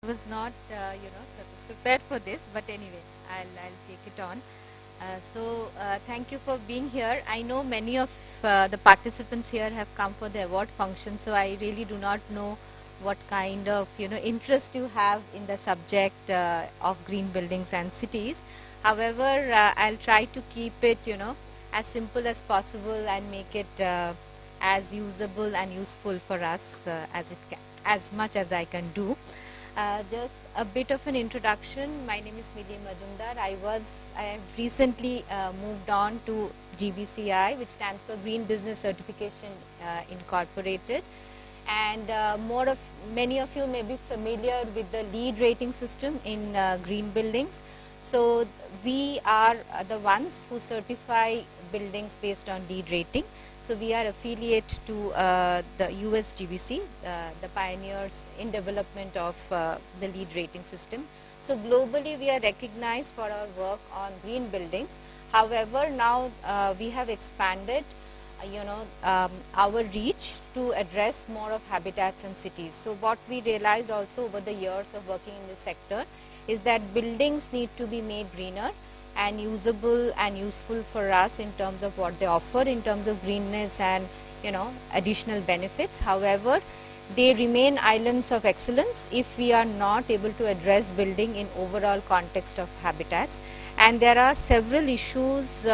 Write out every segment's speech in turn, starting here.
was not, sort of prepared for this, but anyway, I'll take it on. Thank you for being here. I know many of the participants here have come for the award function, so I really do not know what kind of, interest you have in the subject of green buildings and cities. However, I'll try to keep it, as simple as possible and make it as usable and useful for us as much as I can do. Just a bit of an introduction. My name is Mili Majumdar. I have recently moved on to Gbci, which stands for Green Business Certification Incorporated. And many of you may be familiar with the LEED rating system in green buildings. So we are the ones who certify buildings based on LEED rating. So we are affiliate to the US Gbci, the pioneers in development of the LEED rating system. So globally we are recognized for our work on green buildings. However, now we have expanded our reach to address more of habitats and cities. So what we realized also over the years of working in this sector is that buildings need to be made greener and usable and useful for us in terms of what they offer in terms of greenness and additional benefits. However, they remain islands of excellence if we are not able to address building in overall context of habitats. And there are several issues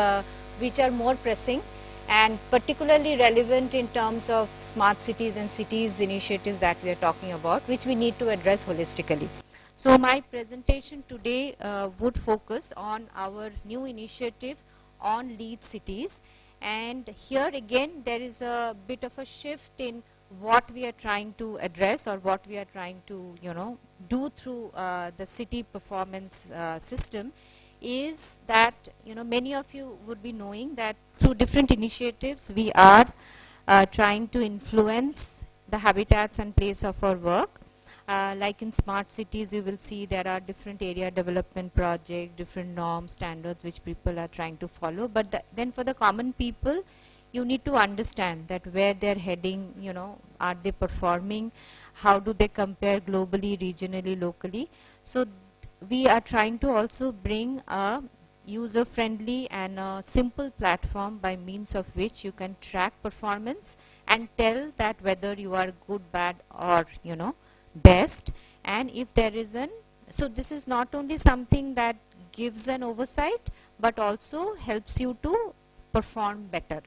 which are more pressing and particularly relevant in terms of smart cities and cities initiatives that we are talking about, which we need to address holistically. So my presentation today would focus on our new initiative on LEED cities, and here again there is a bit of a shift in what we are trying to address or what we are trying to do through the city performance system. Is that many of you would be knowing that through different initiatives we are trying to influence the habitats and place of our work. Like in smart cities, you will see there are different area development projects, different norms, standards which people are trying to follow. But then for the common people, you need to understand that where they're heading, are they performing, how do they compare globally, regionally, locally. So we are trying to also bring a user-friendly and a simple platform by means of which you can track performance and tell that whether you are good, bad, or best. And if there is so this is not only something that gives an oversight but also helps you to perform better.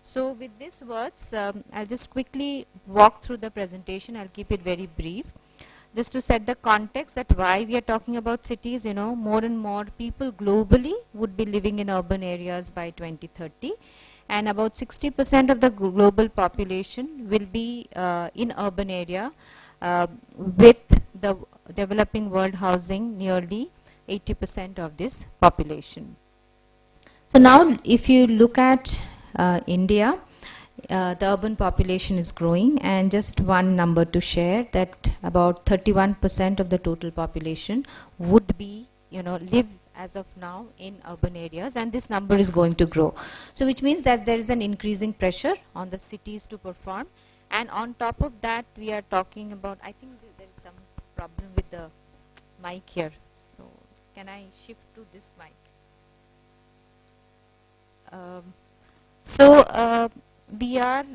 So with these words, I'll just quickly walk through the presentation. I'll keep it very brief. Just to set the context that why we are talking about cities, more and more people globally would be living in urban areas by 2030, and about 60% of the global population will be in urban area, with the developing world housing nearly 80% of this population. So now if you look at India, the urban population is growing, and just one number to share that about 31% of the total population would be live as of now in urban areas, and this number is going to grow. So which means that there is an increasing pressure on the cities to perform, and on top of that we are talking about, I think there is some problem with the mic here, so can I shift to this mic? We are,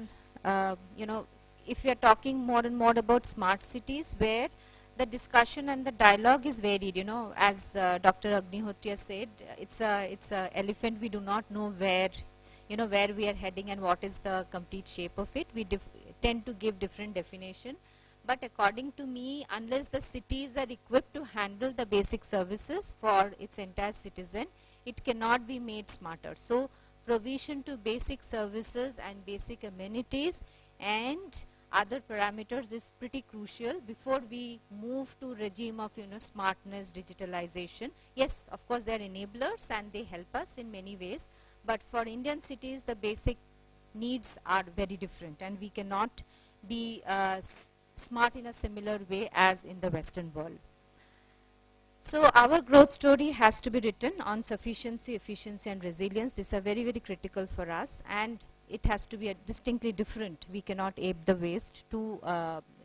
if we are talking more and more about smart cities, where the discussion and the dialogue is varied, as Dr. Agnihotria said, it's a elephant. We do not know where, where we are heading and what is the complete shape of it. We tend to give different definition. But according to me, unless the cities are equipped to handle the basic services for its entire citizen, it cannot be made smarter. So provision to basic services and basic amenities and other parameters is pretty crucial before we move to regime of smartness, digitalization. Yes, of course they are enablers and they help us in many ways, but for Indian cities the basic needs are very different, and we cannot be smart in a similar way as in the Western world. So our growth story has to be written on sufficiency, efficiency and resilience. These are very, very critical for us, and it has to be distinctly different. We cannot ape the West to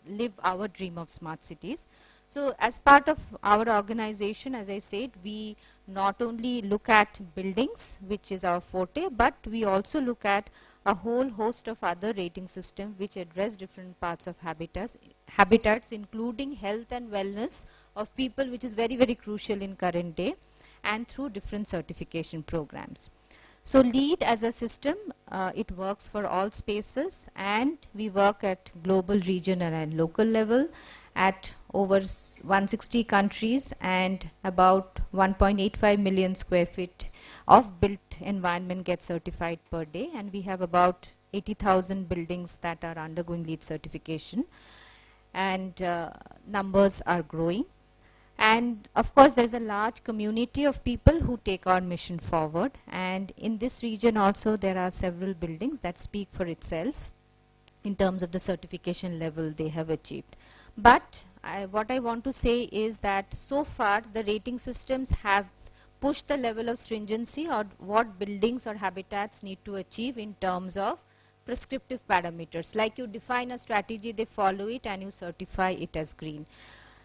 live our dream of smart cities. So as part of our organization, as I said, we not only look at buildings, which is our forte, but we also look at a whole host of other rating systems which address different parts of habitats, including health and wellness of people, which is very, very crucial in current day, and through different certification programs. So LEED as a system, it works for all spaces, and we work at global, regional and local level at over 160 countries and about 1.85 million square feet of built environment gets certified per day, and we have about 80,000 buildings that are undergoing LEED certification, and numbers are growing. And of course there is a large community of people who take our mission forward, and in this region also there are several buildings that speak for itself in terms of the certification level they have achieved. But what I want to say is that so far the rating systems have pushed the level of stringency or what buildings or habitats need to achieve in terms of prescriptive parameters. Like you define a strategy, they follow it, and you certify it as green.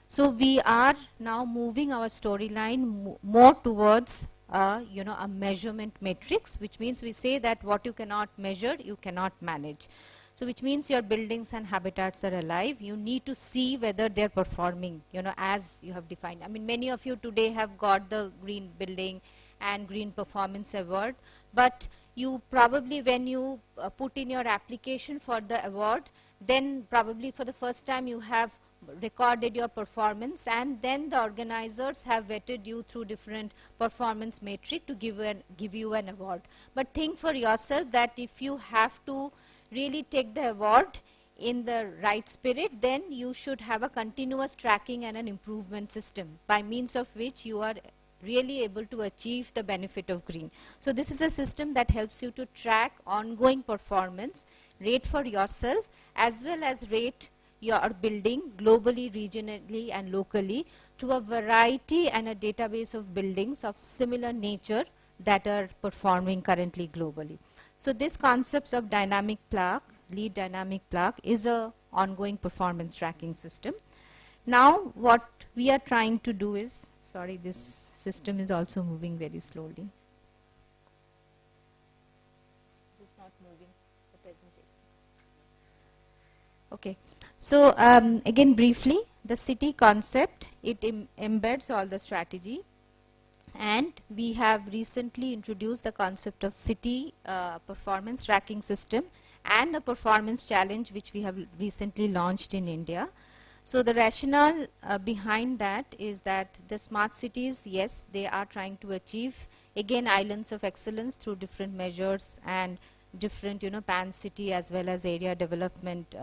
So we are now moving our storyline more towards a measurement matrix, which means we say that what you cannot measure, you cannot manage. So which means your buildings and habitats are alive. You need to see whether they're performing, as you have defined. I mean, many of you today have got the green building and green performance award, but you probably, when you put in your application for the award, then probably for the first time you have recorded your performance, and then the organizers have vetted you through different performance metric to give you an award. But think for yourself that if you have to really take the award in the right spirit, then you should have a continuous tracking and an improvement system by means of which you are really able to achieve the benefit of green. So this is a system that helps you to track ongoing performance, rate for yourself, as well as rate your building globally, regionally and locally to a variety and a database of buildings of similar nature that are performing currently globally. So this concept of dynamic plaque, LEED dynamic plaque, is a ongoing performance tracking system. Now what we are trying to do is, sorry, this system is also moving very slowly. This is not moving the presentation. Okay. So again briefly, the city concept, it embeds all the strategy, and we have recently introduced the concept of city performance tracking system and a performance challenge which we have recently launched in India. So the rationale behind that is that the smart cities, yes, they are trying to achieve again islands of excellence through different measures and different pan city as well as area development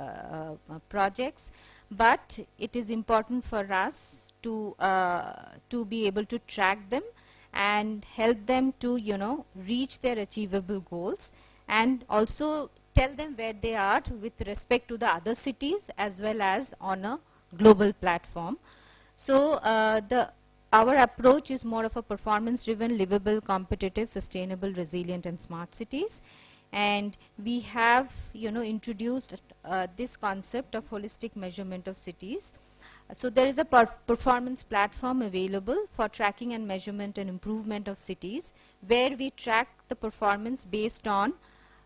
projects, but it is important for us to be able to track them and help them to reach their achievable goals, and also tell them where they are with respect to the other cities as well as on a global platform. So our approach is more of a performance driven, livable, competitive, sustainable, resilient and smart cities. And we have introduced this concept of holistic measurement of cities. So there is a performance platform available for tracking and measurement and improvement of cities, where we track the performance based on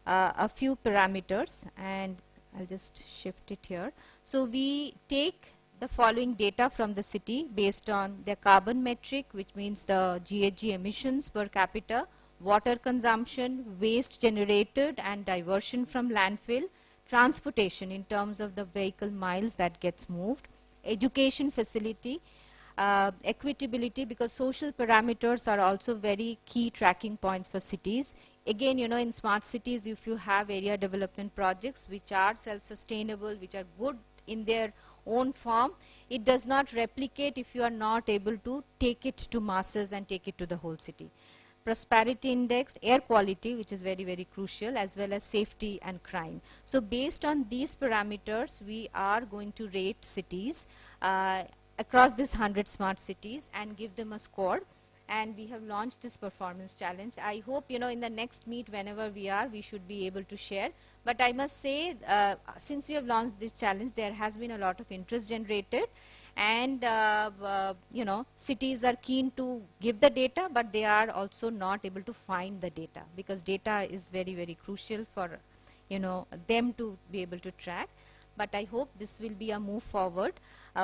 a few parameters, and I'll just shift it here. So we take the following data from the city based on their carbon metric, which means the GHG emissions per capita, water consumption, waste generated and diversion from landfill, transportation in terms of the vehicle miles that gets moved, education facility, equitability, because social parameters are also very key tracking points for cities. Again, in smart cities, if you have area development projects which are self-sustainable, which are good in their own form, it does not replicate if you are not able to take it to masses and take it to the whole city. Prosperity index, air quality, which is very, very crucial, as well as safety and crime. So based on these parameters, we are going to rate cities across these 100 smart cities and give them a score. And we have launched this performance challenge. I hope in the next meet, whenever we should be able to share. But I must say, since we have launched this challenge, there has been a lot of interest generated, and cities are keen to give the data, but they are also not able to find the data, because data is very, very crucial for them to be able to track. But I hope this will be a move forward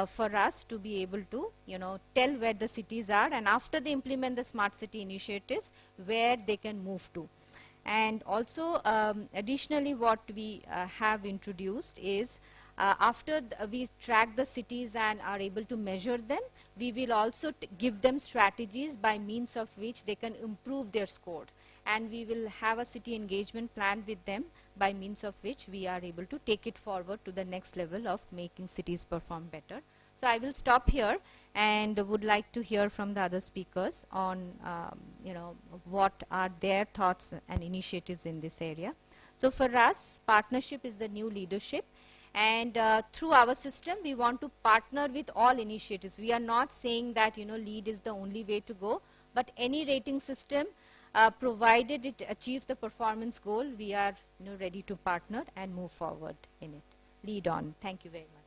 for us to be able to tell where the cities are, and after they implement the smart city initiatives, where they can move to. And also additionally, what we have introduced is after we track the cities and are able to measure them, we will also give them strategies by means of which they can improve their score, and we will have a city engagement plan with them by means of which we are able to take it forward to the next level of making cities perform better. So I will stop here and would like to hear from the other speakers on what are their thoughts and initiatives in this area. So for us, partnership is the new leadership, and through our system we want to partner with all initiatives. We are not saying that lead is the only way to go, but any rating system, provided it achieves the performance goal, we are ready to partner and move forward in it. Lead on. Thank you very much.